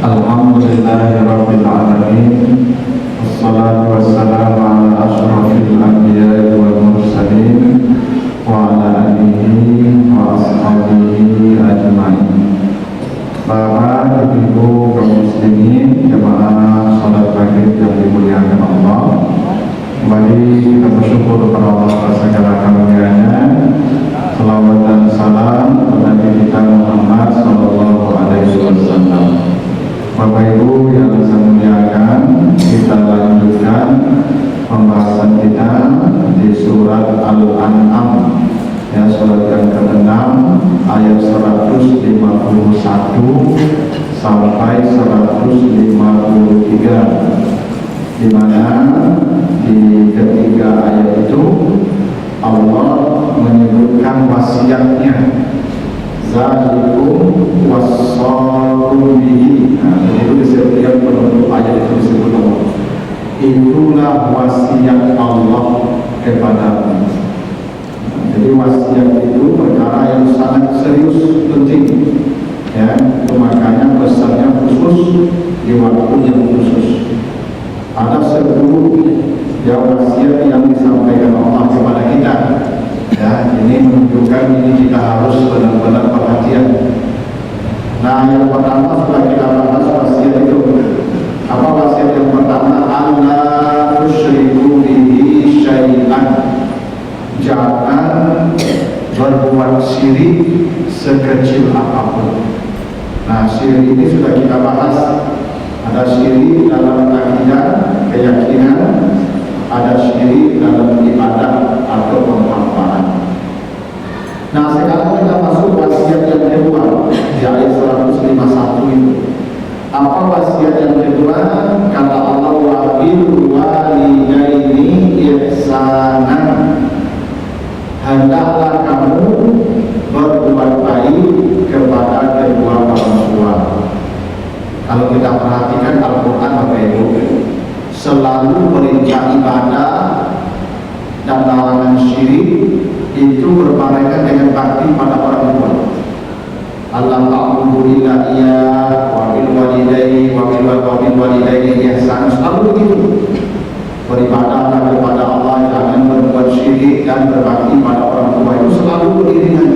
Alhamdulillahirabbil alamin. Wassalatu wassalamu ala asyrafil anbiya'i wal mursalin wa ala alihi wa ashabihi ajmain. Bapak, Ibu kaum muslimin, jemaah salat maghrib yang dimuliakan Allah. Kembali kita bersyukur kepada Allah atas segala karunia-Nya. Salawat dan salam kepada Nabi kita Muhammad sallallahu alaihi wasallam. Bapak Ibu yang saya muliakan, kita lanjutkan pembahasan kita di surat Al-An'am, ya, surat yang ke-6 ayat 151 sampai 153, di mana di ketiga ayat itu Allah menyebutkan wasiatnya, zalikum wassalu bihi. Itu di setiap penutup ayat itu disebut Allah. Itulah wasiat Allah kepadamu. Jadi wasiat itu perkara yang sangat serius, penting, ya. Itu makanya pesannya khusus di waktu yang khusus. Ada 10 ya wasiat yang disampaikan Allah kepada kita. Ya, ini menunjukkan ini kita harus benar-benar perhatian. Nah, yang pertama setelah kita bahas wasiat itu, apa wasiat yang pertama? Allah tusyriku bihi syai'an. Jangan berbuat syirik sekecil apapun. Nah, syirik ini sudah kita bahas. Ada syirik dalam akidah, keyakinan, ada syirik dalam ibadah atau penghafalan. Nah, sekarang kita masuk wasiat yang kedua di ayat 151 itu. Apa wasiat yang kedua? Kata Allah, wa bil walidaini ihsanan. Hendaklah kamu berbuat baik kepada kedua orang tua. Kalau kita perhatikan Al-Quran, Bapak Ibu, selalu perintah ibadah dan larangan syirik itu berbarengan dengan bakti pada orang tua. Allah ta'budu illa iyyah wa bil walidaini wa bil walidaini ihsan. Selalu begitu. Beribadah kepada Allah, jangan berbuat syirik, dan berbakti pada orang tua, itu selalu beriringan.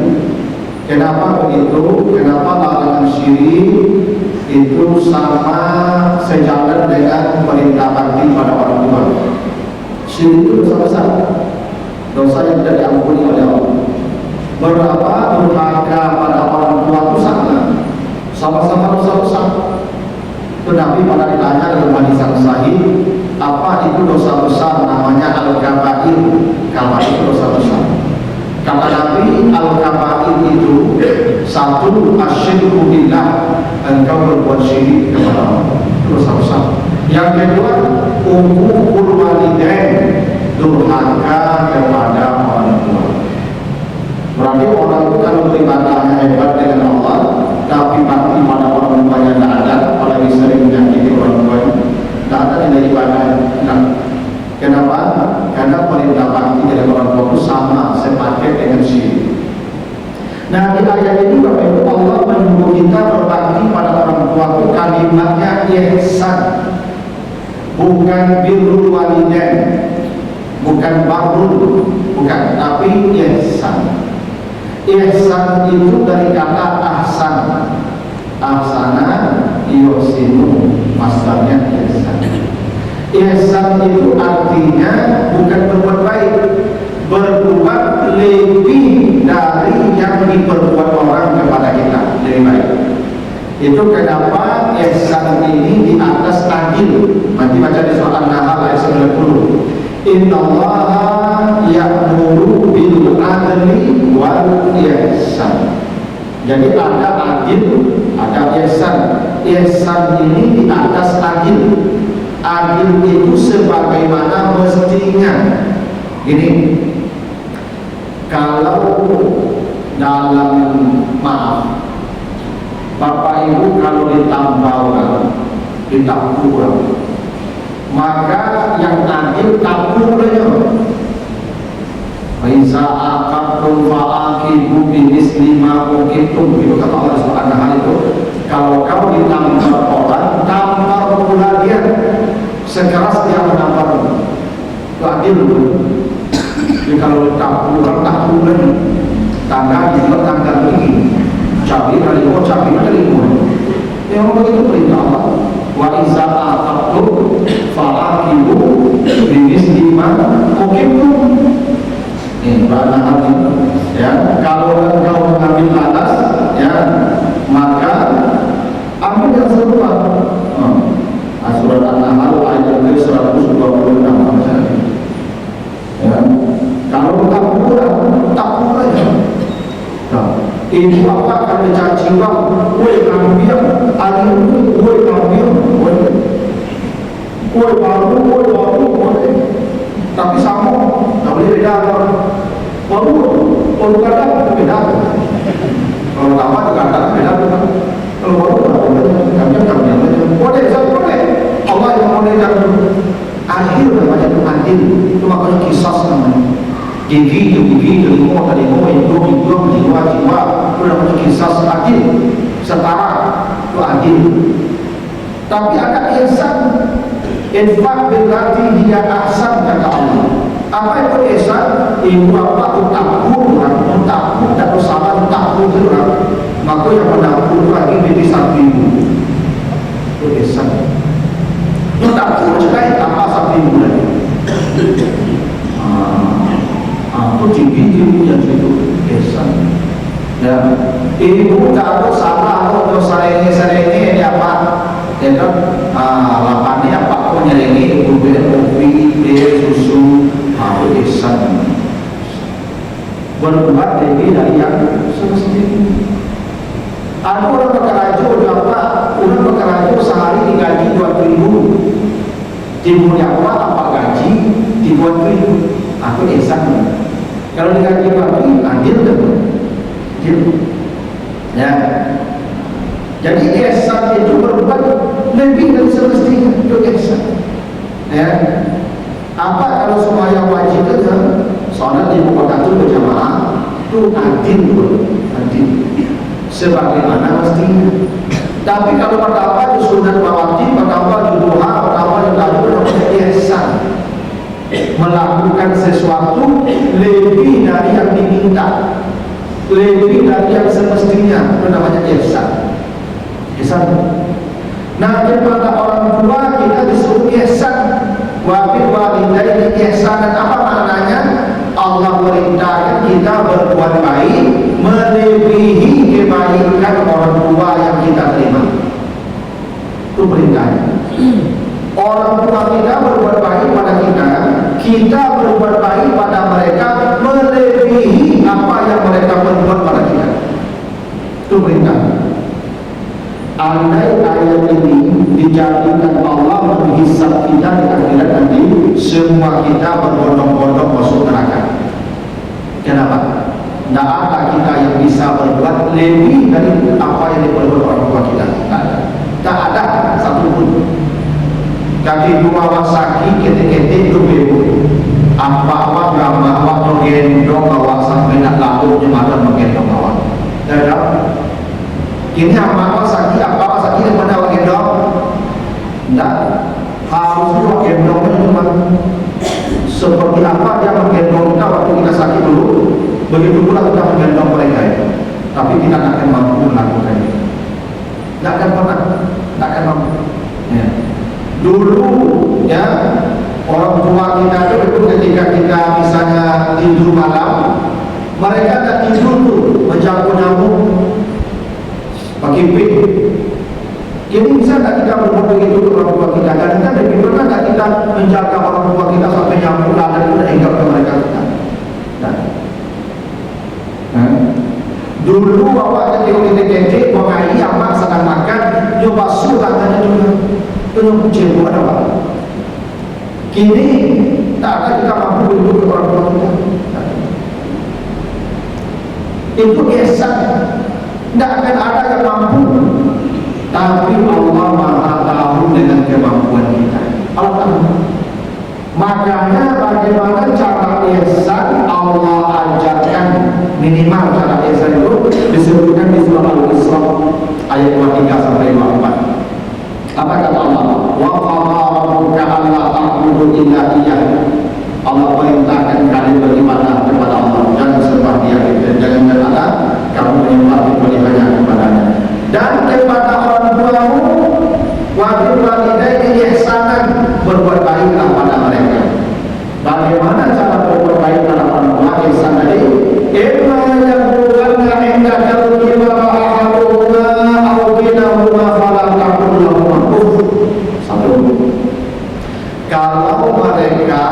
Kenapa begitu? Kenapa larangan syirik itu sama sejalan dengan perintah bakti pada orang tua? Syirik itu dosa besar, dosa yang tidak diampuni oleh Allah. Berapa durhaka pada orang tua itu sama-sama dosa besar. Tetapi pada ditanya dalam hadis yang sahih, apa itu dosa besar? Namanya al-kabair. Kabair itu dosa besar. Kata Nabi, al-kabair itu satu, asyirku billah, engkau berbuat syirik kepada Allah, dosa besar. Yang kedua, uququl walidain, durhaka kepada orang tua. Berarti orang itu kalau beribadahnya hebat dengan Allah, tapi bakti pada orang tuanya tidak ada, apalagi sering menyakiti orang tuanya, tidak ada nilai ibadah. Nah, kenapa? Karena perintah bakti dari orang tua itu sama sepaket dengan syirik. Nah, di ayat ini Bapak Ibu, Allah menyuruh kita berbakti pada orang tua itu kalimatnya ihsan, bukan birrul walidain, bukan barrul, bukan, tapi ihsan. Ihsan itu dari kata ahsan. Ahsana yuhsinu, masdarnya ihsan. Ihsan itu artinya bukan berbuat baik, berbuat lebih dari yang diperbuat orang kepada kita, lebih baik. Itu kenapa ihsan ini di atas adil. Nanti baca di surah An-Nahl ayat 90. Innallaha ya'muru bil adli wal ihsan. Jadi ada adil, ada ihsan. Ihsan ini di atas adil. Adil itu sebagaimana mestinya. Ini kalau dalam, maaf, Bapak Ibu kalau ditambah orang, kurang, maka yang adil tabur saja. Fa'iza aqabtum fa'aqibu bimisli ma uqibtum. Itu kata Allah Subhanahu itu. Kalau kau ditambah orang, sekeras dia menampar itu adil. Jadi kalau orang tak pulen tangga juga tangga begini cabai kali oh cabai kali yang begitu perintah Allah. Wa iza aqabtum fa'aqibu bimisli ma uqibtum. Ini makna hati. Ya, kalau engkau mengambil batas, ya, maka ambil yang serupa. Surat An-Nahl ayat 126 misalnya. Ya, kalau tak kurang ya. Ini apa akan mencaci orang, kue kambiang, alih kue kambiang, kue baru, tapi sama, tak boleh beda orang. Baru kadang beda. Kalau lama juga kadang beda. Kalau baru kambiang, boleh, boleh. Allah yang bolehkan adil namanya itu adil, itu makanya kisah namanya. Individu, ilmu dari ilmu, jiwa, itu namanya kisah adil, setara, itu adil. Tapi ada ihsan, infak berarti dia ahsan kata Allah. Apa itu ihsan? Ibu apa itu takbur, tak bersama takbur orang. Maka yang menakbur lagi di sapi ibu, itu ihsan. Itu takbur cekai tanpa sapi ibu lagi. Itu cibi yang itu ihsan. Ya, ibu kalau salah atau serenge dia apa? Ya kan, lapannya apa pun nyerengi, kopi, susu, itu ihsan. Berbuat lebih dari yang semestinya. Ada orang bekerja berapa? Orang bekerja sehari digaji 2.000. Timurnya apa gaji dibuat 2.000. Aku ihsan. Kalau digaji lagi adil kan? Adil. Ya. Jadi ihsan itu berbuat lebih dari semestinya. Itu ihsan. Ya. Apa kalau semuanya wajib saja? Soalnya di kota itu berjamaah itu adil, adil. Sebagaimana mestinya. Tapi kalau pertama di sunat mawati, pertama di duha, pertama di tahajud, ihsan. Melakukan sesuatu lebih dari yang diminta, lebih dari yang semestinya, itu namanya ihsan. Ihsan. Nah, kepada orang tua kita disuruh ihsan. Wa bil walidaini ihsanan. Apa maknanya? Allah perintahkan kita berbuat baik melebihi kebaikan orang tua yang kita terima. Itu perintahnya. Orang tua kita berbuat baik pada kita berbuat baik pada mereka melebihi apa yang mereka berbuat pada kita. Itu perintah. Andai ayat ini dijadikan Allah menghisap kita di akhirat nanti, semua kita berbondong-bondong masuk neraka. Kenapa? Tidak ada kita yang bisa berbuat lebih dari apa yang diperbuat orang tua kita. Tak ada satu pun. Kaki dua wasaki kete-kete itu bebo. Apa drama awak menggendong awak sampai nak lalu jemaah menggendong awak. Tidak. Ini apa sakit yang mana awak gendong? Tidak. Harusnya awak gendongnya cuma seperti apa dia menggendong kita waktu kita sakit dulu. Begitu pula kita menggendong mereka itu. Tapi kita tidak akan mampu melakukannya. Tidak akan pernah. Tidak akan mampu. Ya. Dulu ya orang tua kita itu ketika kita misalnya tidur malam, mereka tak tidur tuh menjaga nyamuk pakai pin. Kini bisa tak kita berbuat begitu ke orang tua kita? Dan kita lebih pernah tak kita menjaga orang tua kita sampai nyamuk lalat itu dan hingga ke mereka kita? Dulu bawa ketik-ketik mengayi amak sedang makan, dia basuh tangannya juga. Itu cebok ada apa? Kini tak ada kita mampu hidup ke orang tua kita. Itu ihsan. Tidak akan ada yang mampu. Tapi Allah Maha tahu dengan kemampuan kita. Allah tahu. Makanya bagaimana cara ihsan Allah ajarkan, minimal cara ihsan itu disebutkan di surah Al-Isra ayat 23 sampai 24. Apa kata Allah? Wa qadara rabbuka alla ta'budu illa iyyah. Allah perintahkan kalian beribadah kepada Allah, jangan sembah Dia, dan jangan kata kamu menyembah kecuali hanya kepadanya. Dan kepada orang tuamu wajib walidaini ihsanan, berbuat baiklah pada mereka. Bagaimana cara berbuat baik pada orang tua? Ihsan tadi, imma yablughanna indaka al-kibara ahaduhuma aw kilahuma fala taqul lahuma uff. Satu, kalau mereka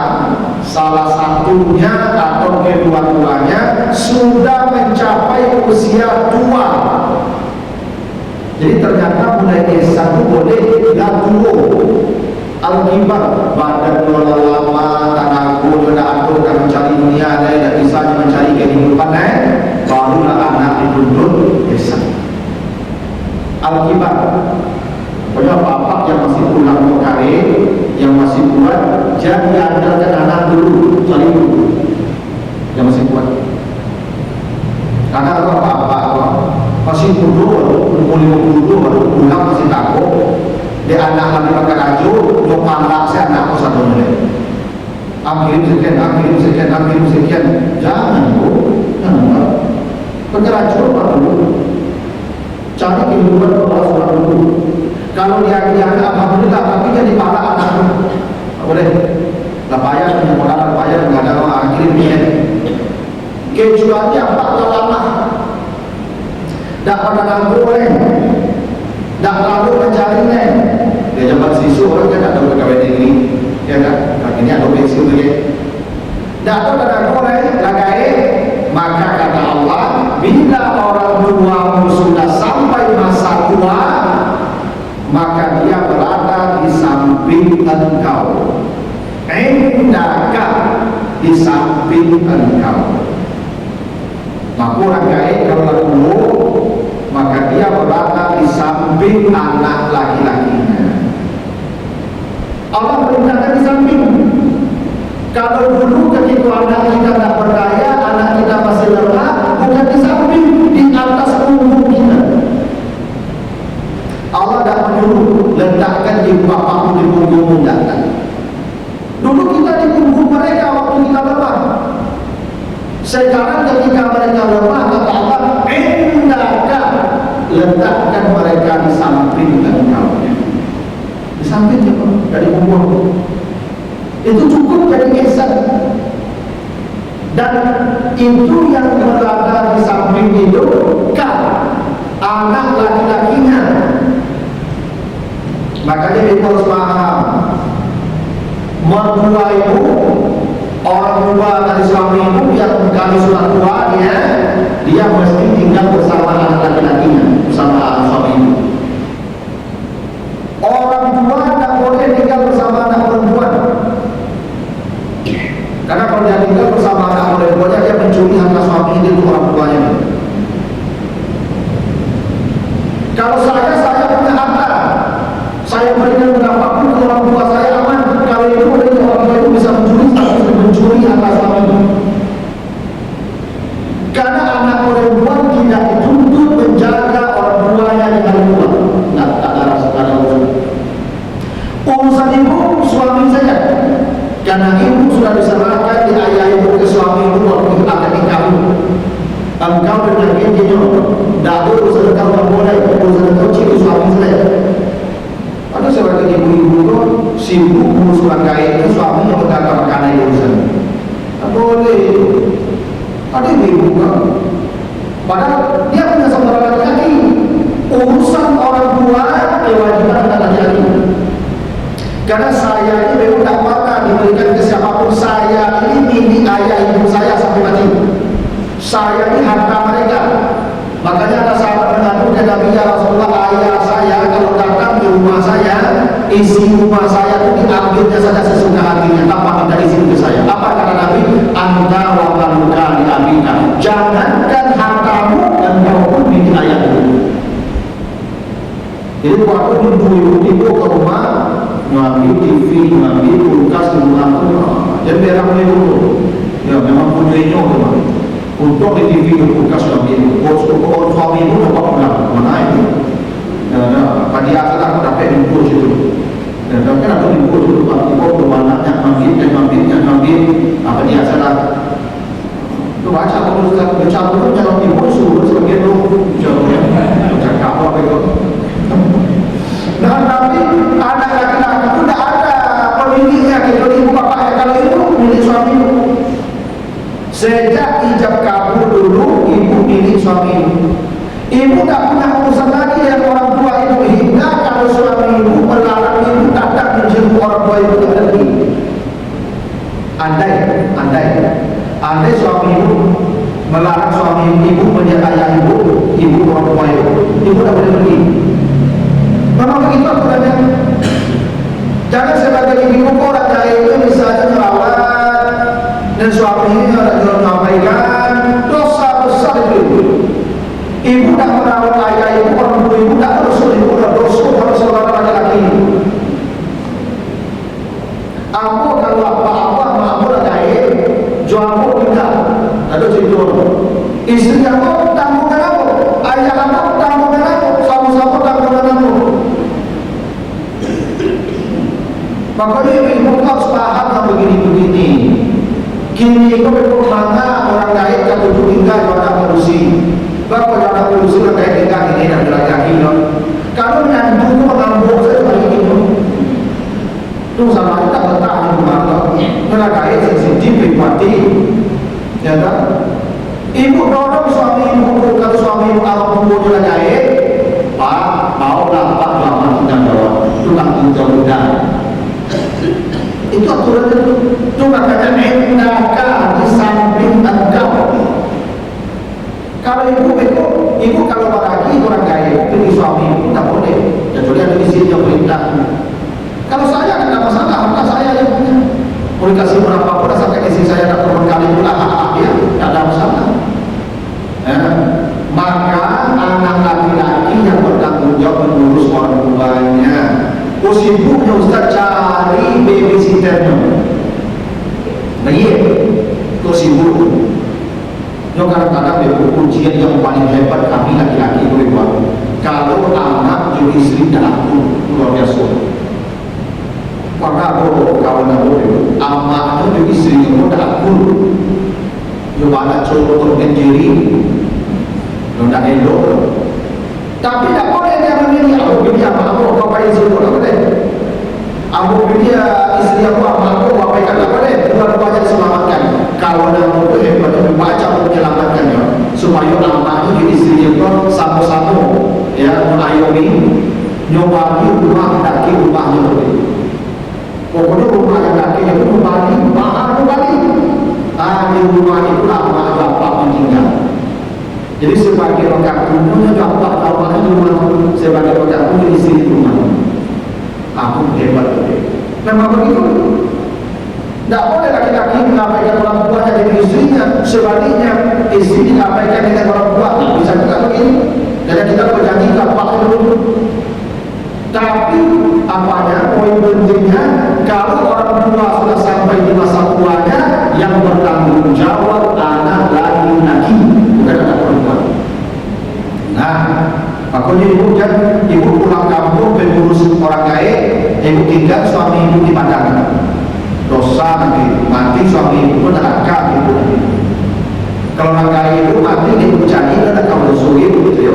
salah satunya atau kedua-duanya sudah mencapai usia tua. Jadi ternyata mulai ihsan itu boleh tua. Al-kibar, badan lama, tanahku sudah atur dan mencari dunia, dan bisa mencari kehidupan, barulah anak dituntut ihsan. Al-kibar, pokoknya bapak yang masih pulang berkarir, yang masih kuat, jangan diandalkan anak dulu, cari dulu yang masih kuat. Karena kalau bapak masih muda, umur 50 pulang masih takut, dia anak lagi pakai raju, untuk pandang si anakku satu menit. Akhir sekian, jangan bu, jangan. Pakai raju apa dulu? Cari kehidupan Allah SWT dulu. Kalau dia alhamdulillah, tapi jadi pala anak, boleh. Tak payah menyekolah, tak payah nggak ada orang akhirnya. Kecuali apa lama, tak pernah nanggung, tak lalu mencarinya. Dia jabat sisu orang kan ada pegawai negeri, ya kan? Akhirnya ada pensiun lagi. Tak tahu tak nanggung lagai, maka kata Allah, bila orang tuamu sudah sampai masa tua, maka dia berada di samping engkau, indaka, di samping engkau. Maka orang kaya kalau lalu, maka dia berada di samping anak laki-lakinya. Allah perintahkan di samping. Kalau dulu ketika anak kita tak berdaya, anak kita masih lemah, bukan di samping, di atas punggung kita. Allah dah menyuruh letakkan di bapakmu, di punggungmu, datang. Dulu kita di punggung mereka waktu kita lemah. Sekarang ketika mereka lemah, kata Allah, indaka, letakkan mereka di samping engkau. Di samping siapa? Dari punggung. Itu cukup dari ihsan. Dan itu yang berada di samping itu kan anak laki-lakinya. Makanya kita harus paham, mertua ibu, orang tua dari suami ibu yang kalau sudah tua dia mesti tinggal bersama anak laki-lakinya, bersama suami ibu. Orang tua tak boleh tinggal bersama anak perempuan, karena kalau dia tinggal bersama anak perempuannya, dia mencuri harta suami itu orang tuanya. Kalau saya punya harta, saya berikan berapapun ke orang tua saya aman. Kalau itu orang tua itu bisa mencuri harta suami. Karena anak perempuan tidak dituntut menjaga orang tuanya dengan rumah. Tak ada urusan. Urusan ibu suami saja. Karena ibu sudah diserahkan di ayah ibu ke suami ibu waktu akan nikahmu. Engkau dengan intinya, dah urusan engkau tak boleh, urusan engkau cik suami saja. Ada seorang ibu-ibu itu sibuk ngurus orang kaya itu, suami yang berkata makanan urusan. Tak boleh. Ada ibu kan, padahal dia punya saudara laki-laki. Urusan orang tua kewajiban anak laki-laki. Karena saya ini memang tak pernah diberikan ke siapapun. Saya ini milik ayah ibu saya sampai mati. Saya ini harta mereka. Makanya ada sahabat mengadu ke Nabi, ya Rasulullah, ayah saya kalau datang ke rumah saya, isi rumah saya itu diambilnya saja sesuka hatinya tanpa minta izin ke saya. Apa kata Nabi? Anta wa maluka li abika. Jangankan hartamu, engkau pun milik ayahmu. Jadi waktu ibu-ibu ke rumah, mengambil TV, mengambil kulkas di rumah itu, jadi berak dulu. Ya memang punya rumah. Untuk di TV itu kulkas suami ibu, kalau suami ibu dapat pulang, mana itu? Pada akhir aku dapat info situ. Dan kan ada ibu dulu, ibu anaknya ngambil apa dia salah. Tu baca kalau sudah bercampur jangan ibu suruh sebagai tu jawabnya cakap apa itu. Nah tapi anak laki-laki itu tidak ada pemiliknya kalau ibu bapaknya, kalau ibu milik suami ibu. Sejak ijab kabul dulu ibu milik suami ibu. Ibu tak punya urusan lagi dengan orang tua ibu hingga kalau suami ibu melarang ibu tak menjemput orang tua ibu ke negeri. Andai suami ibu melarang suami ibu menjaga ayah ibu orang tua ibu tak boleh pergi. Memang begitu aturannya. Jangan sebagai ibu orang kaya itu misalnya merawat dan suaminya ada jual menyampaikan dosa besar itu. Ibu tak merawat ayah ibu, orang tua ibu tak rasul ibu, dosa pada saudara laki-laki. Aku kalau apa-apa aku dah kaya, jual aku tidak. Ada cerita. Isteri aku tanggungan aku, ayah aku tanggungan aku, sama-sama tanggungan aku. Makanya ibu harus paham yang begini-begini. Kini itu memang mana orang lain yang tinggal pada manusia. Bapak jangan urusi orang kaya tinggal ini dan laki-laki kalau menyandu itu mengambil saya balik itu itu sama kita bertahan kemana orang kaya sensitif pribadi ya tak ibu dorong suami ibu kalau suami ibu apa pun dia kaya pak mau lah pak lama tidak jawab itu tanggung jawab itu aturan itu makanya endaka di samping engkau. Kalau ibu kalau lagi orang kaya pergi suami ibu tak boleh. Kecuali ada di sini yang perintah. Kalau saya tidak masalah, harta saya yang punya. Boleh kasih berapa pun sampai istri saya tak berkali pula ya, tak ada masalah. Maka anak laki-laki yang bertanggung jawab mengurus orang tuanya. Sibuknya Ustaz cari babysitter. Baik, kau sibuk. Yo kadang-kadang dia ujian yang paling hebat kami laki-laki boleh buat. Kalau anak jadi istri dan aku luar biasa. Karena aku kawan aku, amaknya jadi istri itu dan aku. Yo ada contoh sendiri, yo tak elok. Tapi tak boleh dia memilih. Aku pilih amak aku, kau pilih istri aku tak boleh. Aku pilih istri aku, amak aku, kau pilih tak boleh. Dua-duanya diselamatkan. Kalau dalam itu hebat membaca menyelamatkannya supaya anak itu istrinya itu satu-satu ya mengayomi nyobali rumah daki rumahnya itu. Pokoknya rumah yang daki itu nyobali mahal nyobali. Di rumah itu lama bapak meninggal. Jadi sebagai rekan punya bapak di rumah sebagai rekan punya istri di rumah. Aku hebat itu. Memang begitu. Tidak boleh laki-laki mengabaikan orang tua jadi istrinya. Sebaliknya istri diabaikan dengan orang tua. Bisa juga begini. Jadi kita berjanji bapak dulu. Tapi apanya poin pentingnya kalau orang tua sudah sampai di masa tuanya yang bertanggung jawab anak laki-laki bukan anak perempuan. Nah, makanya ibu pulang kampung mengurus orang kaya, ibu tinggal suami ibu di Padang. Dosa nanti mati suami ibu neraka ibu nanti. Kalau orang kaya itu mati ibu cari ada kamu suami ibu gitu ya.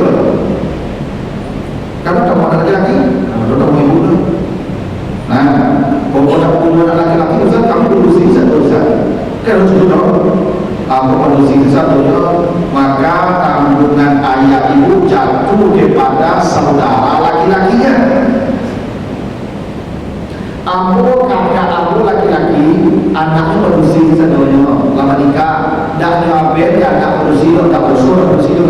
Kamu tak mau ada laki-laki, kamu tak mau ibu tu. Nah, pokoknya punya anak laki-laki Ustaz, kamu urusi satu Ustaz. Kalau sudah, kamu urusi satu maka tanggungan ayah ibu jatuh kepada saudara laki-lakinya. Ambo kakak ambo laki-laki anaknya berusia sedoyo lama nikah dan nyampe anak berusia tak berusia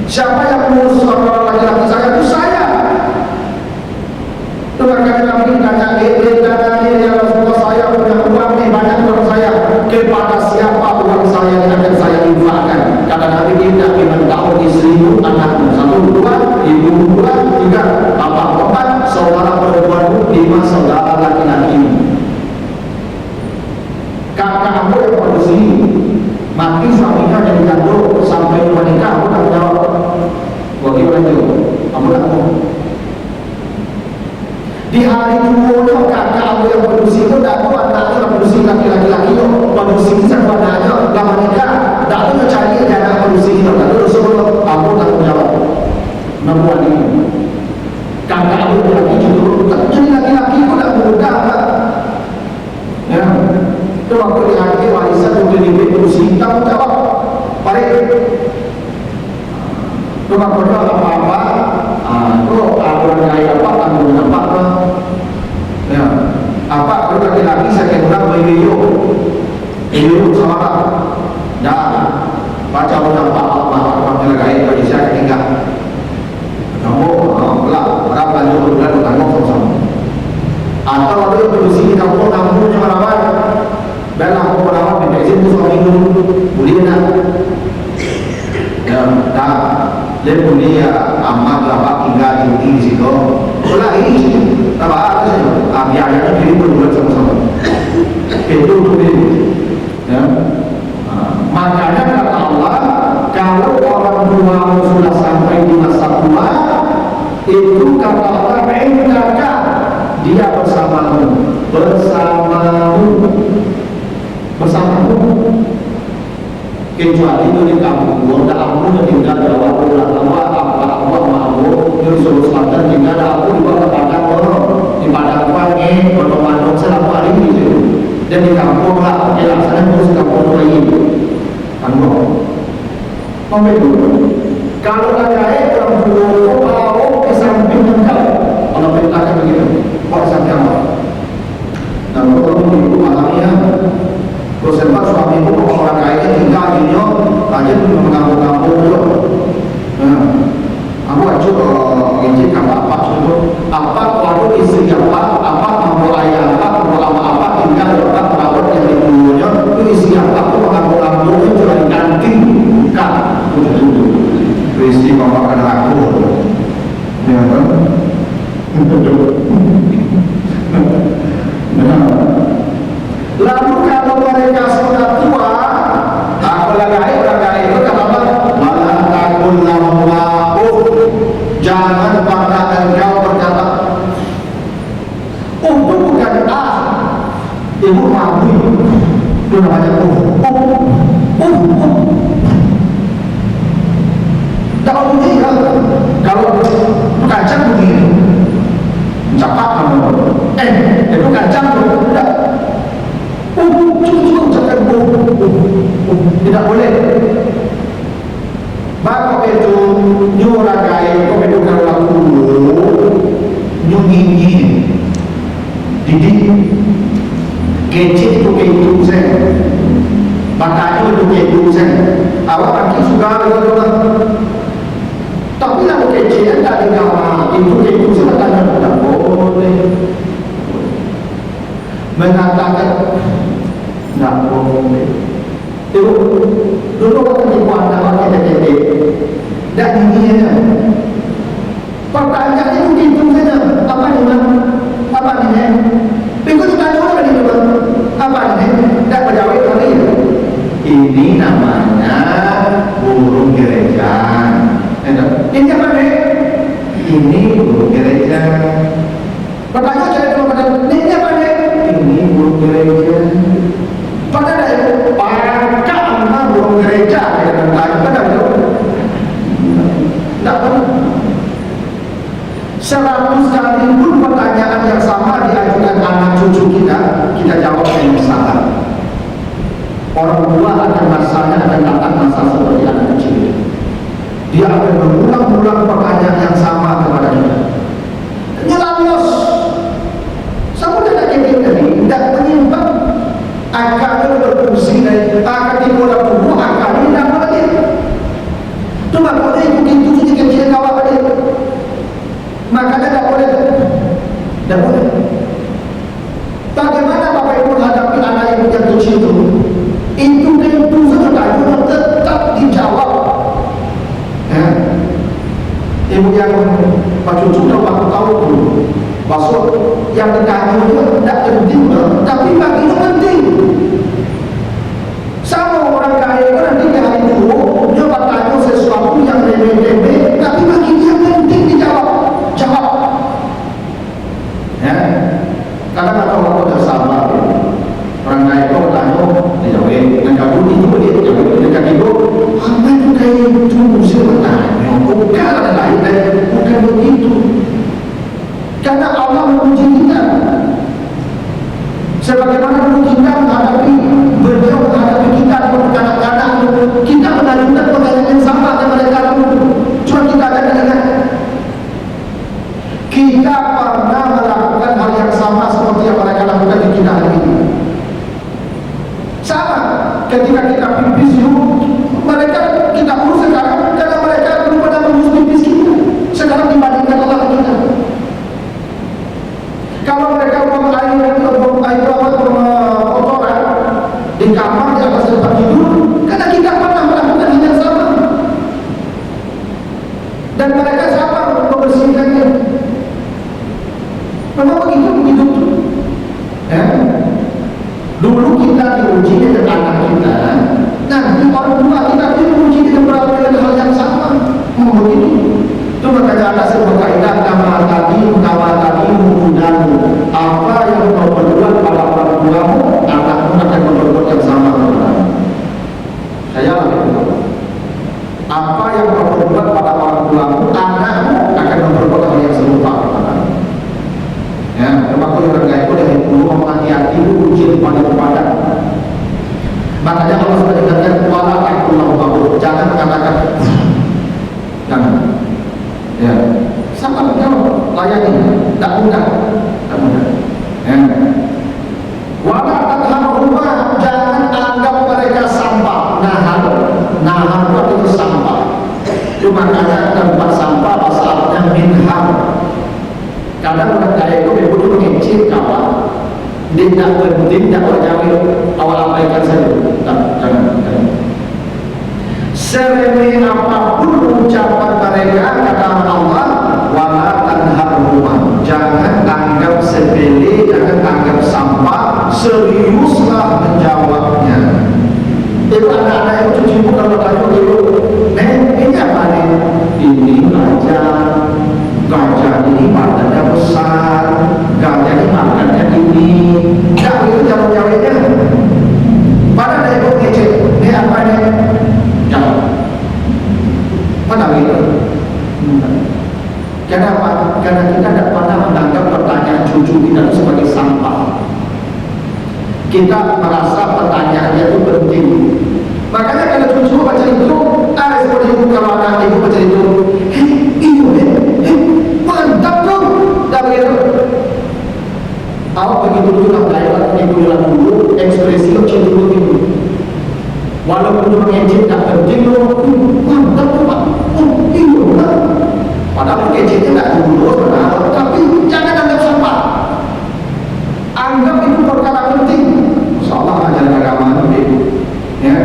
siapa yang mengurus orang laki-laki saya itu saya. Itu makanya kami tanya ya Rasulullah saya punya uang nih banyak uang saya kepada siapa uang saya yang akan saya infakkan. Kata Nabi kita memberitahu istrimu anakmu 1, 2 ibu 2 3 bapak 4 saudara perempuanmu 5 saudara laki-laki. Kakakmu yang produksi mati suaminya jadi jatuh sampai menikah aku tak jawab. Bagaimana itu? Kamu tak mau. Di hari tua kakak aku yang produksi itu tak tahu anaknya produksi laki-laki itu produksi satu anaknya lama nikah tak tahu cari dia anak produksi itu tak tahu semua aku tanggung jawab membuat ini kakak aku lagi itu jadi laki-laki itu tak mudah tak ya itu waktu di hari warisan untuk diberi produksi tanggung jawab balik itu waktu itu apa-apa itu aturan kaya apa tanggung apa ya apa kalau laki-laki saya kena video sama dah baca undang apa orang kaya bagi saya ketinggalan kamu belak berapa jauh bulan tanggung sama atau ada yang berusia kampung kampungnya merawat dan aku merawat di izin itu suami dulu boleh tak ya tak dia punya amat lapak tinggal di situ pula ini tak apa saja biarnya diri berbuat sama-sama itu untuk diri ya makanya kata Allah kalau orang tua sudah sampai di masa tua itu kata Allah indaka dia bersamamu kecuali itu di kampung tak aku tinggal di bawah Allah mahu di Solo Selatan tinggal aku di bawah padang di padang pagi mandong selama hari ini dan di kampung lah sana harus kampung lagi kampung sampai dulu kalau terkait orang tua mau ke samping engkau Allah perintahkan begitu kok samping Allah dan kalau ibu malamnya terus sempat suami ibu orang kaya tinggal di nyo aja mengampung-kampung dulu aku aja ngecek apa contoh apa kalau istri apa mau ayah apa tinggal orang perawat yang ibunya itu istri apa mengampung-kampung itu dari kantin bukan itu istri bapak kan aku ya kan lalu kalau mereka sudah tua apalagi orang itu kata Allah malah takun jangan pada engkau berkata itu bukan ibu mabu itu namanya kalau begini kalau kacang begini cepat kamu itu kacang tidak cukup cakap tidak boleh maka itu nyurah gaya kau itu kalau aku nyungi didik kecil itu kehidup saya makanya itu kehidup saya awak lagi suka tapi lalu kecil tak ada itu kehidup saya tanya tidak boleh mengatakan tidak boleh itu dulu waktu di Kuala kita dan ini pertanyaan itu gitu saja apa ini itu ditanya orang itu apa ini dan berjawab kali ini namanya burung gereja ini apa ini burung gereja pertanyaan saya kepada ini apa ini burung gereja pada itu pakai burung gereja dengan lain pada itu tidak tahu 100 kali pun pertanyaan yang sama diajukan anak cucu kita jawab yang salah. Orang tua akan masanya akan datang masa seperti anak kecil. Dia akan berulang-ulang pertanyaan yang sama kepada kita. Nyelamos sama tidak kecil tadi tidak menyimpang akan berfungsi dari akan dimulai tubuh akan tidak boleh. Cuma boleh begitu saja kecil kawan tadi. Makanya tidak boleh. Tidak boleh. Bagaimana Bapak Ibu menghadapi anak ibu yang kecil itu? Itu saja tetap dijawab. Ya. Ibu yang Pak Cucu dah tahu dulu. Maksud yang ditanya itu tidak penting, tapi bagi itu penting. Sama orang kaya itu nanti di hari itu dia bertanya sesuatu yang remeh-remeh, tapi bagi dia penting dijawab. Jawab. Ya, kadang ada orang tidak sabar. Orang kaya itu bertanya, dia jawab, negara budi itu dia jawab, negara itu, apa itu kaya itu mesti bertanya, bukan ada lain, bukan begitu. Karena Allah menguji kita. Sebagaimana dulu kita menghadapi beliau menghadapi kita kadang-kadang kita mengajukan pertanyaan yang sama dengan mereka dulu. Cuma kita ada ingat kita pernah melakukan hal yang sama seperti yang mereka lakukan di kita hari ini. Sama ketika kita pipis dulu, mereka kita urus sekarang karena mereka belum pernah mengurus pipis kita. Sekarang dibandingkan Allah kita. Kalau mereka buang air kotoran di kamar di atas tempat tidur, karena kita pernah melakukan hal yang sama, dan mereka sabar untuk membersihkannya. Memang begitu. Ya. Dulu kita diuji dengan anak kita, nanti orang tua kita diuji dengan berbagai hal yang sama. Begitu. Itu makanya ada sebuah kaidah nama tadi menggunakan apa yang kau berbuat pada orang tuamu, anakmu akan berbuat yang sama kepadamu. Saya lakukan. Apa yang kau berbuat pada orang tuamu, anakmu akan berbuat hal yang serupa kepadamu. Ya, termasuk orang kaya itu dari dulu hati-hati uji kepada. Makanya Allah sudah dikatakan wala taqullahu, jangan mengatakan jangan. Ya, sama jawab, layani, tak mudah. Ya. Wala tanharhuma, jangan anggap mereka sampah. Nahar itu sampah. Itu makanya tempat sampah asalnya minhar. Kadang orang kaya itu begitu mengecil kawan, dia tak penting, tak berjawab, awal abaikan saja. Jangan. Seremeh apapun ucapan mereka, kata Allah, wala tanharhuma, jangan anggap sepele, jangan anggap sampah, seriuslah menjawabnya. Itu anak-anak yang cuci muka kalau tanya dulu, ini apa nih? Ini gajah ini badannya besar, gajah ini makannya ini. Tak begitu jawab-jawabnya. Pada ada yang ngecek, ini apa nih? Jawab. Mana begitu? Kenapa? Karena kita tidak pernah menganggap pertanyaan cucu kita itu sebagai sampah. Kita merasa pertanyaannya itu penting. Makanya kalau cucu baca itu, ada seperti itu kalau anak ibu baca itu, mantap dong, tak begitu. Awak begitu dulu nak belajar ibu dulu, ekspresi kecil dulu. Walaupun cuma ngejek tak penting loh, mantap tuh Pak, iya lah. Padahal ngejeknya tak dulu, tapi jangan anggap sampah. Anggap itu perkara penting. Insyaallah ajaran agama itu, ya.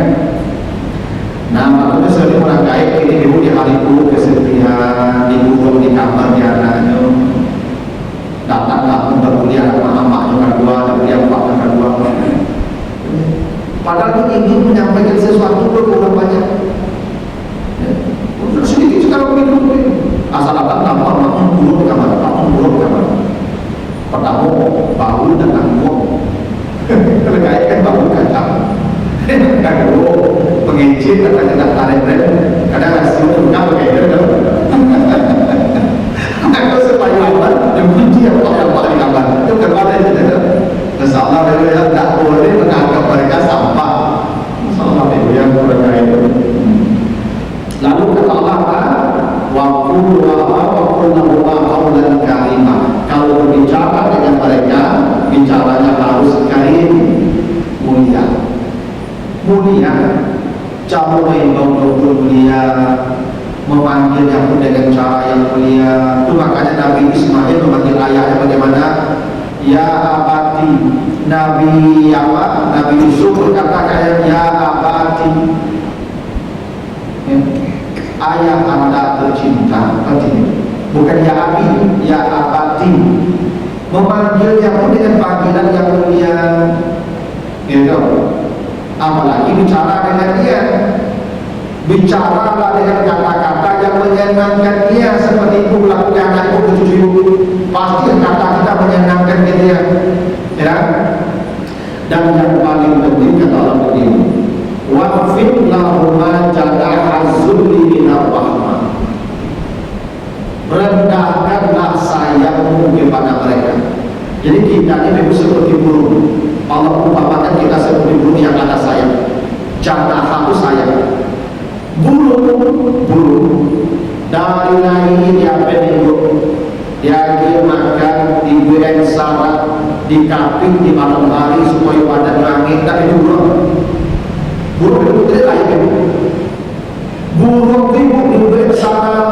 Nah, makanya sering orang kaya ini ibu di hari itu kesepian, ibu di kamar di anaknya, datang berkuliah sama amaknya kedua, dia bapaknya kedua. Padahal ingin menyampaikan sesuatu berkurang banyak. Sudah sedikit sekarang begitu. Asal datang tanpa makmum buruk kamar. Pertama bau dan tanggung. Terkait kan bau kacang. Kedua pengencing kadang-kadang tarik rem, kadang hasil tukang begitu. Aku supaya apa? Yang kunci yang apa di kamar. Itu kedua itu. Insyaallah beliau tak boleh menganggap mereka sampah. Insyaallah beliau mereka itu. Lalu kata Allah, wa qul qawlan karimah. Kalau berbicara dengan mereka, bicaranya harus karim, mulia. Cara mengomong mulia, memanggilnya pun dengan cara yang mulia. Itu makanya Nabi Ismail memanggil ayahnya bagaimana? Ya abati. Nabi Yusuf berkata kayak ya abati, ayah anda tercinta, bukan ya abi, ya abati. Memanggilnya pun dengan panggilan yang mulia, gitu. Apalagi bicara dengan dia, bicaralah dengan kata-kata yang menyenangkan dia, seperti itu lakukan anak ibu cucu. Pasti kata kita menyenangkan Jadi kita ini seperti burung. Allah umpamakan kita seperti burung yang ada sayap. Janaha itu sayap. Burung dari lain dia peninggut, dia makan di goreng sarat, di kaping di malam hari supaya pada langit. Dan itu burung itu tidak lain. Burung ribut di goreng sarat,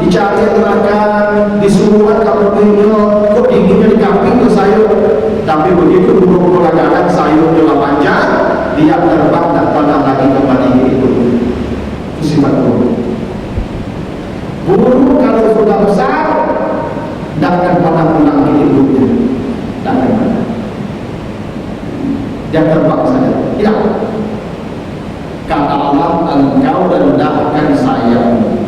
dicari makan, disuruhkan kalau punya kok dinginnya di kaping itu sayur. Tapi begitu burung berlagaran sayurnya panjang, dia terbang dan pernah lagi kembali itu. Itu sifat burung. Burung kalau sudah besar, tidak akan pernah pulang ke induknya. Tidak akan pernah. Dia terbang saja. Tidak. Kata Allah, engkau rendahkan sayapmu.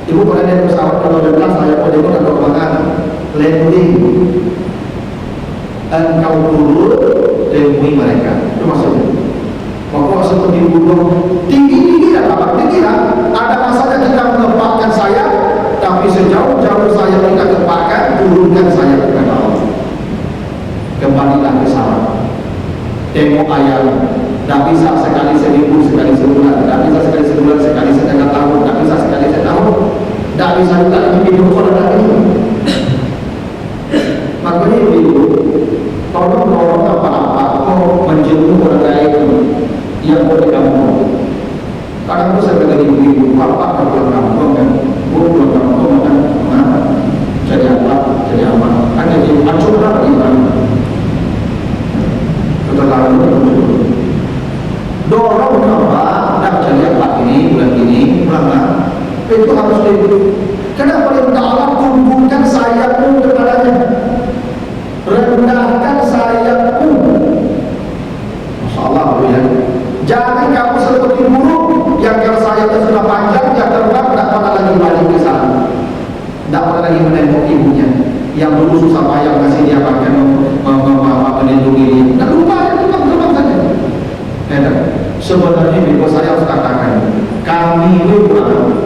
Ibu pernah naik pesawat kalau rendah sayapmu dia pun ada kemana? Landing. Engkau turun temui mereka. Itu maksudnya. Pokok seperti burung tinggi dan apa tinggi lah. Ada masanya kita menempatkan sayap, tapi sejauh-jauh sayap kita tempatkan, turunkan sayap kepada Allah. Kembalilah ke sarang. Tengok ayam. Tak bisa sekali seminggu, sekali sebulan. Tak bisa sekali sebulan, sekali setengah tahun. Tak bisa sekali setahun. Tak bisa kita lagi hidup kalau tak ini. Makanya itu, tolong apa-apa kau menjemput orang lain yang boleh kamu. Kadang tu saya kata ibu-ibu, apa kalau kamu kan, kalau kamu kan, jadi apa? Kan jadi acur apa ini? Tetapi dorong apa? Nak jadi apa ini? Bulan ini, bulan itu harus dihidup. Kenapa perintah Allah tumbuhkan sayapmu kepadanya? Rendahkan sayapmu. Masya Allah ya. Jangan kamu seperti burung yang kalau sayapnya sudah panjang, dia terbang, tidak pernah lagi balik ke sana. Tidak pernah lagi menengok ibunya. Yang dulu susah payah kasih dia makan, melindungi dia. Dan lupa dia terbang saja. Sebenarnya bila saya harus katakan, kami ini bukan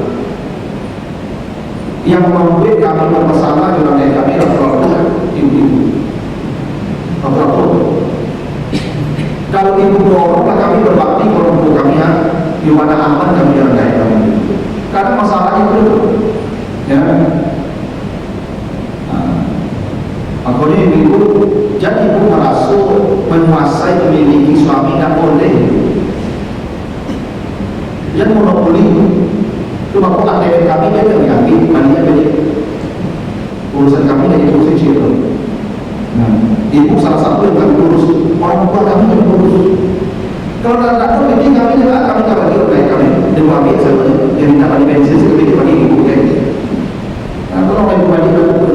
yang membuat kami bermasalah dengan kami adalah ibu-ibu. Kalau ibu dorong, kami berbakti orang tua kami di mana aman kami rendah kami. Karena masalah itu, ya. Makanya ibu, jadi ibu merasa menguasai memiliki suami dan boleh. Yang monopoli itu makhluk ATM kami dia terganti, maninya beda. Urusan kami dari urusan civil. Ibu salah satu yang kami urus, orang tua kami yang urus. Kalau tak tahu ini kami juga kami tak bagi orang kami dan kami sama yang minta bagi bensin sekali bagi ibu kan. Nah kalau orang ibu bagi berapa?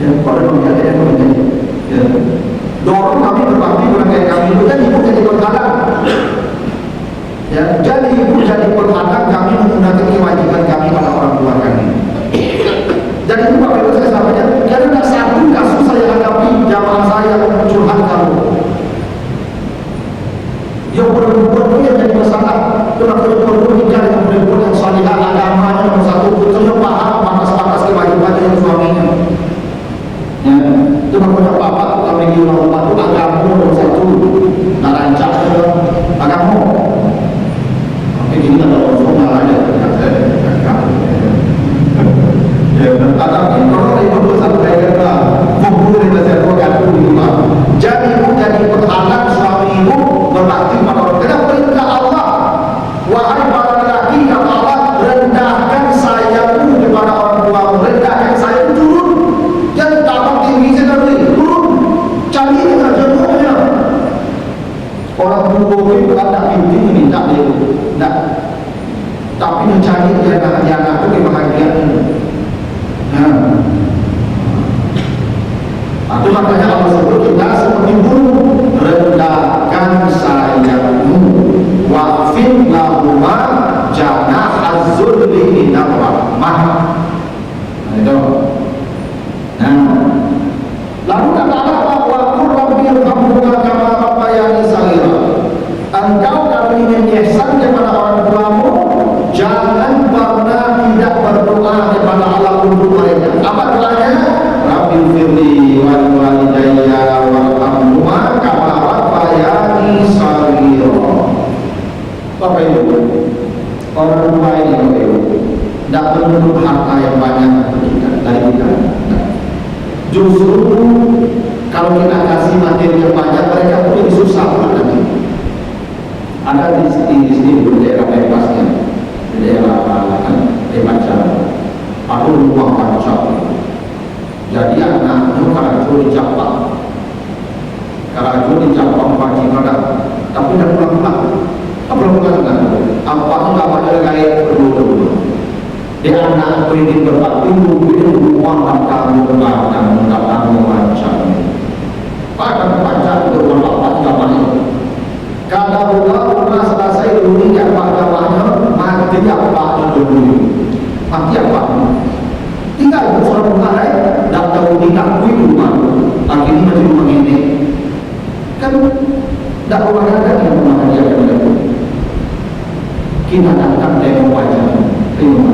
Ya kalau orang ada yang menjadi. Ya dorong kami berbakti orang kami itu kan ibu jadi penghalang. Ya jadi ibu jadi penghalang kami menggunakan kewajiban kami pada orang tua kami. Jadi itu Bapak Ibu saya sampaikan, karena tidak satu kasus saya hadapi jamaah saya curhat kamu. Yang perempuan yang jadi masalah, kenapa perempuan nikah dengan perempuan yang salihah agamanya nomor satu, putranya paham batas-batas kewajiban dengan suaminya. Ya, itu makanya bapak kami di rumah itu agama nomor satu, narancak agama. Tapi ini ada orang semua ada agama. Ya, tetapi kalau ibu sampai kata kumpul di dasar kau di rumah, jadi ibu jadi penghalang suami ibu berbakti pada orang. Kenapa perintah Allah? Wahai para lelaki, kata Allah, rendahkan sayapmu kepada orang tuamu, rendahkan sayap turun, jangan tambah tinggi sekali, turun, cari dengan jempolnya. Orang tua itu ada pintu minta dia, tidak, tapi mencari dia anak itu kebahagiaan. Itu makanya Allah sebut kita seperti burung, rendahkan sayapmu, waqfid lahuma janahaz zulli minar rahmah. Itu. Lalu kata Allah wa qur rabbi irhamhuma kama rabbayani shaghira. Engkau kalau ingin ihsan kepada orang tuamu, jangan pernah tidak berdoa kepada Allah untuk mereka. Apa doanya? Rabbil firli wa Justru kalau kita kasih materi yang banyak, mereka pun lebih susah nanti. Ada di sini di daerah bebasnya, di daerah Pacar, ada rumah Pacar. Jadi anaknya karajo dicapak pagi kadang, tapi dah pulang-pulang kan? Apa nggak pada gaya berdua. Dia anak ini berbakti rumah datang macam. Pada Pacar itu berlapat kamarnya. Kalau pernah selesai dulu yang bagaimana mati apa dulu mati apa tinggal seorang pengarai datang tidak rumah akhirnya masih rumah ini kan tidak rumah ada yang rumah dia kita datang dari wajah terima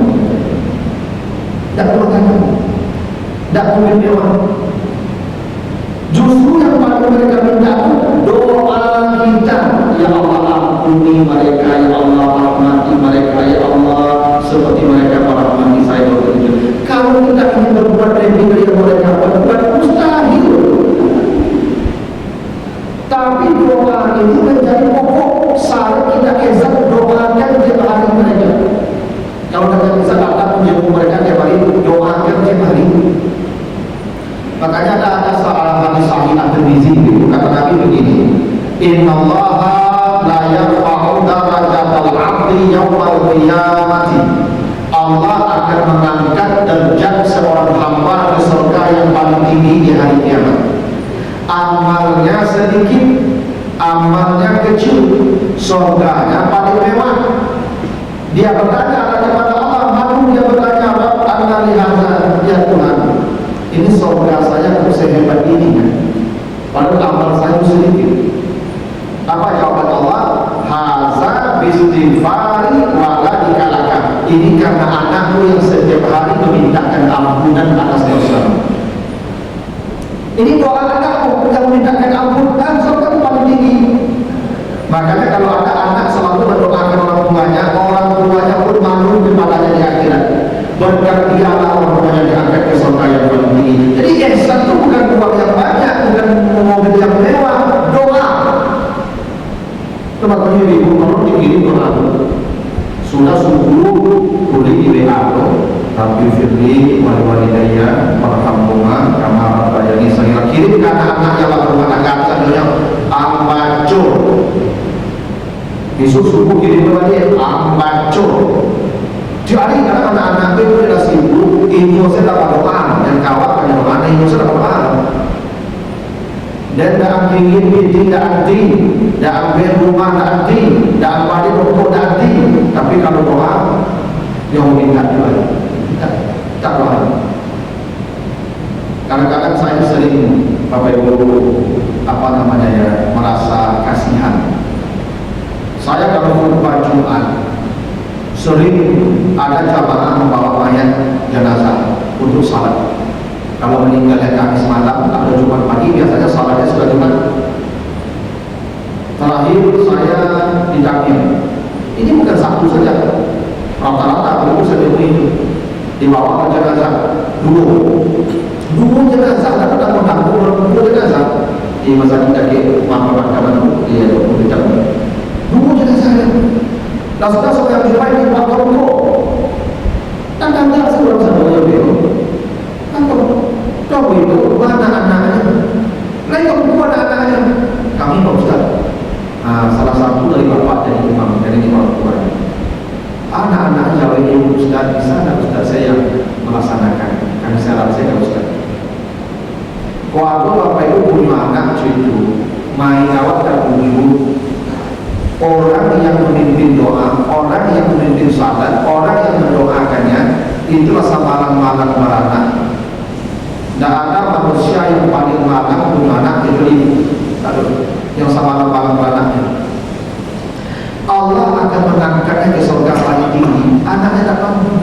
tidak rumah ada tidak mungkin dewan. Justru yang paling mereka minta doa kita, ya Allah ampuni mereka, ya Allah rahmati mereka, ya Allah seperti mereka merahmati saya waktu itu. Kalau kita ingin berbuat lebih dari yang mereka berbuat, mustahil. Tapi doa itu menjadi pokok saat kita ezat doakan tiap hari mereka. Kalau kita bisa datang menjemput mereka tiap hari, doakan tiap hari. Makanya ada seorang hadis sahih At-Tirmizi itu kata Nabi begini, Innallaha la yarfa'u darajatal 'abdi yaumal qiyamati. Allah akan mengangkat derajat seorang hamba ke surga yang paling tinggi di hari kiamat. Amalnya sedikit, amalnya kecil, surganya paling mewah. Dia bertanya kepada Allah, malu dia bertanya, Rabb anna li hadza ya Tuhan. Ini surga saya kok sehebat ini kan? Padahal amal saya sedikit. Apa jawaban Allah? Haza bistighfari wala dikalaka. Ini karena anakmu yang setiap hari memintakan ampunan atas dosa. Ini doa anakmu yang memintakan ampunan, surga itu paling tinggi. Makanya kalau ada anak selalu mendoakan orang tuanya pun malu kepadanya di akhirat. Berkat dialah orang tuanya diangkat ke surga yang paling tinggi. Jadi ihsan itu bukan uang yang banyak, bukan mobil yang mewah, doa. Teman-teman ibu kalau dikirim doa sudah subuh boleh di WA Rabbi firli wali daya perkampungan kamar bayani saya kirim ke anak-anak yang rumah tangga saja ambaco. Besok subuh kirim doa dia ambaco. Jadi karena anak-anak itu sudah sibuk, ibu saya dapat doa dan kawan banyak doa, ibu saya dapat doa. Dan tak ingin binti tak anti, tak ambil rumah tak anti, tak ambil rokok tak anti. Tapi kalau doa, yang minta juga, tak doa. Kadang-kadang saya sering Bapak Ibu merasa kasihan. Saya kalau khutbah Jumat sering ada jamaah membawa mayat jenazah untuk salat. Kalau meninggalnya Kamis malam atau Jumat pagi biasanya salatnya sudah Jumat. Terakhir saya ditakdir. Ini bukan satu saja. Rata-rata itu seperti itu. Dibawa ke jenazah dua jenazah, datang dua jenazah di masa kita ke pemakaman dia itu dua jenazah. Nah sudah yang jumpa di Pak Toko tanda-tanda sebelum saya beliau tahu itu mana anak-anaknya lain bukan anak-anaknya kami Pak Ustaz salah satu dari bapak dari imam Tuhan anak-anak Jawa ini Ustaz bisa tak Ustaz saya yang melaksanakan kami syarat saya Ustaz kalau bapak itu punya anak cucu main awak tak ibu. Orang yang memimpin doa, orang yang memimpin salat, orang yang mendoakannya, itulah samaran-malang beranak. Tidak ada manusia yang paling malang punya anak kecuali yang samaran-malang beranaknya. Allah akan mengangkatnya ke surga paling tinggi. Anaknya tak tahu.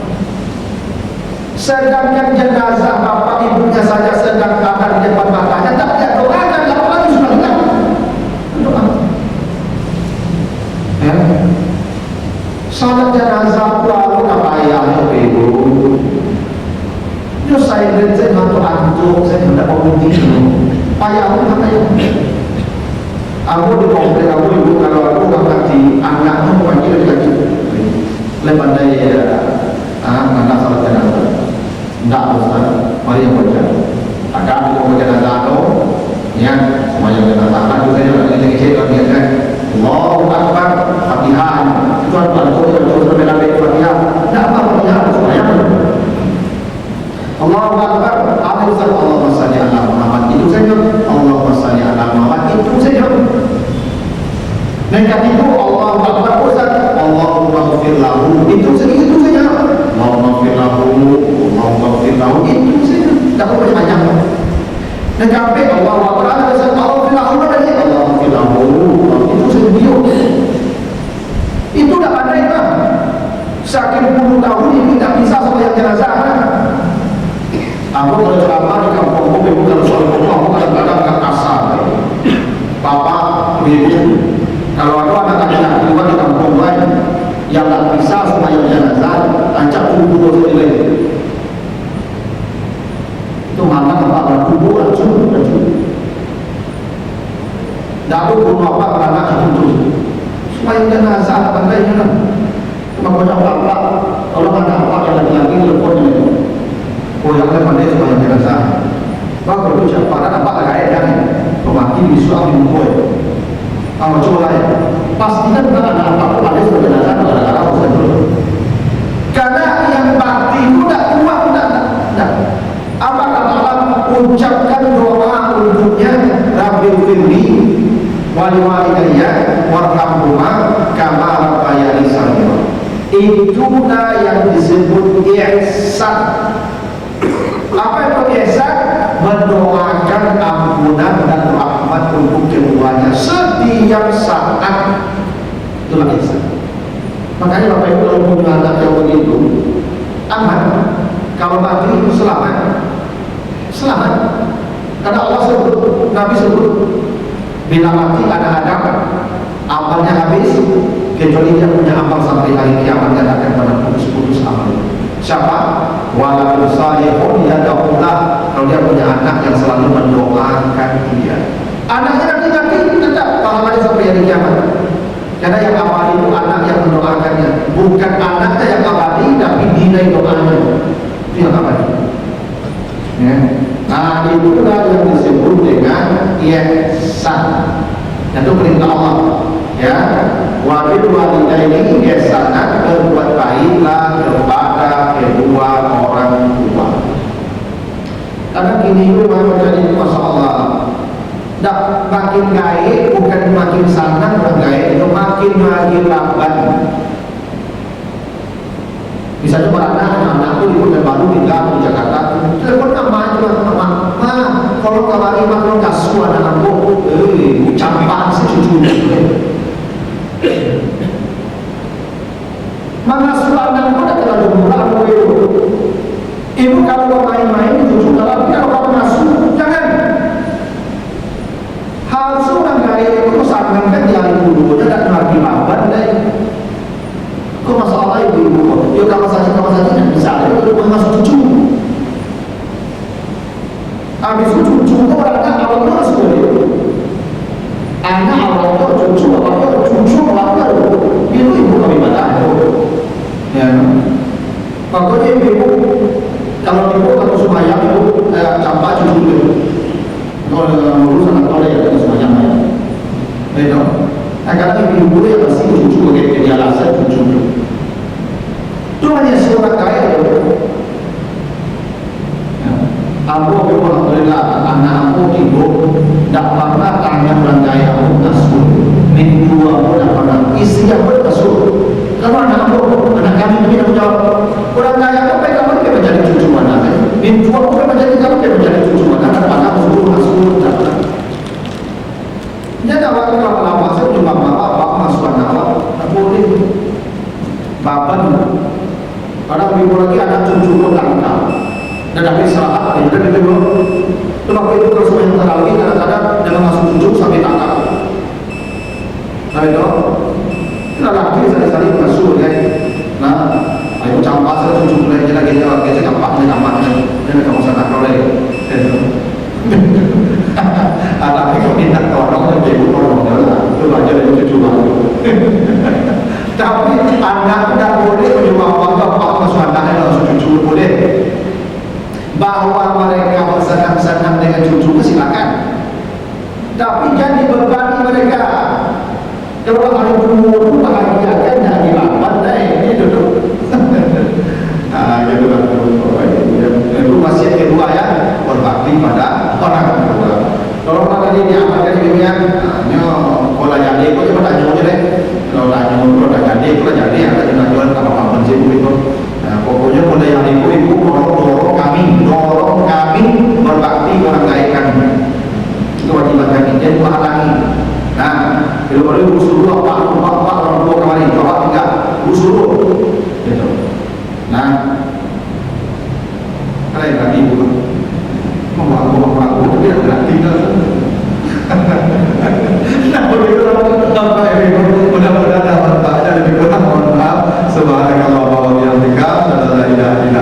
Sedangkan jenazah bapak ibunya saja sedang ada di depan matanya, tak ada doakan, apalagi sudah hilang. Doa. Salat jenazah lalu apa ayahnya ibu? Yo saya lihat saya mantu antuk, saya tidak mau mungkin payah aku kata ya aku di komplek aku ibu kalau aku nggak di anaknya pagi lagi lepas dari anak salah jenazah tidak Ustaz mari yang baca ada di komplek jenazah itu ya semuanya jenazah anak juga yang kecil kan dia kan Allahu Akbar Fatihah itu ada doa berbeda-beda Fatihah tidak apa Fatihah semuanya Allahu Akbar Allahumma shalli ala Muhammad itu saja Allahumma shalli ala Muhammad itu saja dan itu Allahu Akbar Ustaz Allahumma ighfir lahu itu saja Allahumma ighfir lahu Allahumma ighfir lahu itu saja tak perlu banyak dan sampai Allahu Akbar Ustaz Allahu ighfir lahu dan Allahu ighfir lahu itu saja dia itu tak pandai kan saking puluh tahun ini tak bisa sembahyang jenazah aku kalau ceramah di kampung ibu kalau soal rumah aku kadang-kadang agak kasar bapak, ibu kalau ada anak-anak keluar di kampung lain yang tak bisa sembahyang jenazah ajak kubur sendiri itu mana tempat kubur langsung dah rumah apa anak itu sembahyang jenazah pandainya kan cuma banyak bapak kalau ada apa yang lagi-lagi teleponnya oh yang pandai sembahyang jenazah bagus tu siapa ada dapat agak edan pemakin visual di buku kalau coba ya pastikan bukan ada apa-apa pandai sembahyang jenazah gara-gara usaha dulu karena yang bakti itu tak kuat tak apa kata Allah ucapkan doa untuknya Rabbil firli wali walidayya warhamhuma kama rabbayani shaghira itulah yang disebut ihsan. Apa itu ihsan? Mendoakan ampunan dan rahmat untuk keduanya setiap saat. Itulah ihsan. Makanya Bapak Ibu kalau punya anak yang begitu aman, kalau mati selamat. Selamat. Karena Allah sebut, Nabi sebut bila mati ada Adam amalnya habis kecuali dia punya amal sampai hari kiamat dan akan pada putus-putus amal. Siapa? Waladun salihun yad'ulah. Kalau dia punya anak yang selalu mendoakan dia. Anaknya nanti tetap pahalanya sampai hari kiamat. Karena yang abadi itu anak yang mendoakannya, bukan anaknya yang abadi tapi dinai doanya. Itu yang abadi. Ya. Nah itulah yang disebut dengan ihsan. Itu perintah Allah. Ya, wabil walidaini ihsanan, berbuat baiklah kepada kedua orang tua. Karena gini memang menjadi masalah. Tak makin gaib bukan makin sangat gaib, itu makin lambat. Misalnya anak-anakku di Kota Baru tinggal di Jakarta, telepon nama ma, kalau kawari mah kalau kasu anak aku, campak si cucu. Mana surat anak pada terlalu murah ibu kalau main-main cucu kalau kamu masuk jangan. Harus orang gaya itu sangat yang dulu dia tak lagi lawan deh. Kok masalah ibu-ibu? Ya kalau saja tidak bisa, itu masuk cucu. Habis itu cucu itu orangnya awalnya seperti itu. Anak awalnya cucu, awalnya cucu, awalnya itu ibu kami batal. Ya, pokoknya ibu kalau semuanya ibu campak cucu itu. Kalau urusan atau ya semuanya itu. Karena ibu yang masih cucu bagi dia alasan cucu itu hanya seorang kaya aku alhamdulillah anak aku tidur tak pernah tanya orang kaya aku kasut minggu aku tak pernah istri aku kasut kalau anak kami ini aku jawab orang kaya aku baik kamu dia menjadi cucu mana minggu aku dia menjadi kamu dia menjadi cucu mana dan anak aku kasut tak pernah dia tak waktu lama saya cuma bapak masuk anak tak boleh bapak kadang ibu lagi anak cucu pun tak dan tapi salah ada juga gitu sebab itu terus main terawih kadang-kadang jangan masuk cucu sampai takak nah itu kita lagi sekali-sekali masuk ya nah ayo campak saya cucu mulai lagi dia gampang dia gampang dia nggak usah tak boleh Anaknya kok minta tolong, dan ibu tolong lah, itu aja dari cucu baru. Tapi anak tidak boleh menyumbang bapak masuk anaknya langsung cucu boleh. Bahwa mereka bersenang-senang dengan cucu silakan. Tapi jangan dibebani mereka. Kalau hari umur bahagiakan jangan dilawan deh, itu tuh. Nah, itu kan itu wasiat kedua ya, berbakti pada orang tua. Kalau orang tadi diamalkan demikian, kalau jadi kok cuma tanya aja deh. Kalau tanya kalau jadi kalau jadi akan dilanjutkan sama Pak Menteri itu. Nah, pokoknya mulai yang ibu dorong kami berbakti orang kaya kami. Itu kewajiban kami, jadi bukan halangi. Nah, bila ibu suruh bapak orang tua kemarin, bapak tinggal, ibu suruh, gitu. Nah, kalian lagi ibu, mau tapi tidak tinggal. Nah, begitu Bapak Ibu, mudah-mudahan dapat baca lebih kurang. Mohon maaf. Subhanallah wa bihamdika, la ilaha illa